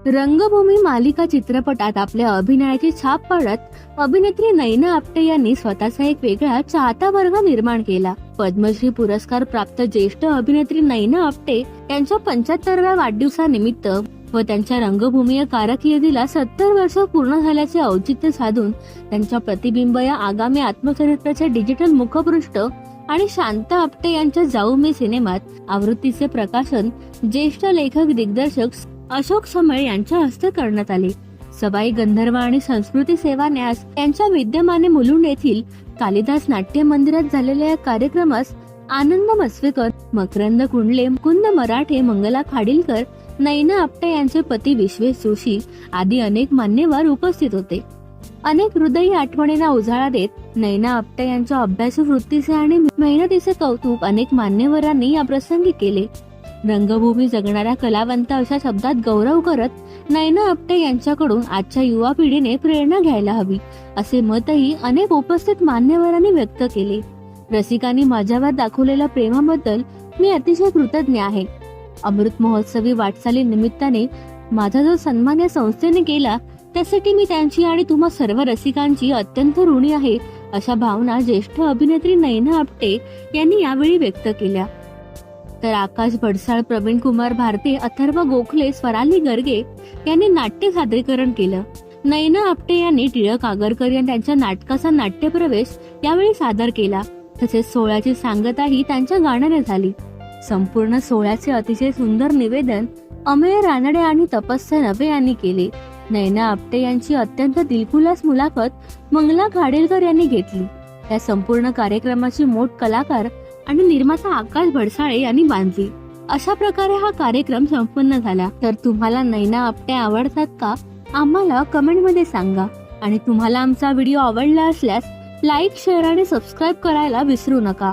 रंगभूमी मालिका चित्रपटात आपल्या अभिनयाची छाप पाडत अभिनेत्री नैना आपटे यांनी स्वतःचा एक वेगळा चाहता वर्ग निर्माण केला. पद्मश्री पुरस्कार प्राप्त ज्येष्ठ अभिनेत्री नैना आपटे यांच्या 75व्या वाढदिवसानिमित्त व त्यांच्या रंगभूमीय कारकिर्दीला 70 वर्ष पूर्ण झाल्याचे औचित्य साधून त्यांच्या प्रतिबिंब या आगामी आत्मचरित्राचे डिजिटल मुखपृष्ठ आणि शांता आपटे यांच्या जाऊ मी सिनेमात आवृत्तीचे प्रकाशन ज्येष्ठ लेखक दिग्दर्शक अशोक समळे यांच्या हस्ते करण्यात आले. सवाई गंधर्व आणि संस्कृती सेवा न्यास यांच्या विद्यमाने मुलुंड येथील कालिदास नाट्य मंदिरात झालेल्या या कार्यक्रमास आनंद मस्वेकर, मकरंद कुंडले, मुकुंद मराठे, मंगला खाडीलकर, नैना आपटे यांचे पती विश्वेश जोशी आदी अनेक मान्यवर उपस्थित होते. अनेक हृदयी आठवणींना उजाळा देत नैना आपटे यांच्या अभ्यासू वृत्तीचे आणि मेहनतीचे कौतुक अनेक मान्यवरांनी या प्रसंगी केले. रंगभूमी जगणाऱ्या कलावंत अशा शब्दात गौरव करत नैना आपटे यांच्याकडून आजच्या युवा पिढीने प्रेरणा घ्यायला हवी असे मतही अनेक उपस्थित मान्यवरांनी व्यक्त केले. रसिकांनी माझ्यावर दाखवलेल्या प्रेमाबद्दल मी अतिशय कृतज्ञ आहे. अमृत महोत्सवी वाटचाली निमित्ताने माझा जो सन्मान या संस्थेने केला त्यासाठी मी त्यांची आणि तुम्हा सर्व रसिकांची अत्यंत ऋणी आहे अशा भावना ज्येष्ठ अभिनेत्री नैना आपटे यांनी यावेळी व्यक्त केल्या. तर आकाश भडसाळ, प्रवीण कुमार भारती, अथर्व गोखले, स्वराली गर्गे यांनी नाट्य सादरीकरण केलं. नैना आपटे यांनी टिळक आगरकर यांनी त्यांच्या नाटकाचा नाट्यप्रवेश यावेळी सादर केला. तसेच सोहळ्याची सांगताही त्यांच्या गाण्याने झाली. संपूर्ण सोहळ्याचे अतिशय सुंदर निवेदन अमेय रानडे आणि तपस्या नवे यांनी केले. नैना आपटे यांची अत्यंत दिलखुलास मुलाखत मंगला खाडीलकर यांनी घेतली. या संपूर्ण कार्यक्रमाची मोठ कलाकार आणि निर्माता आकाश भडसाळे यांनी बांधली. अशा प्रकारे हा कार्यक्रम संपन्न झाला. तर तुम्हाला नैना आपटे आवडतात का? आम्हाला कमेंट मध्ये सांगा. आणि तुम्हाला आमचा व्हिडिओ आवडला असल्यास लाईक, शेअर आणि सबस्क्राईब करायला विसरू नका.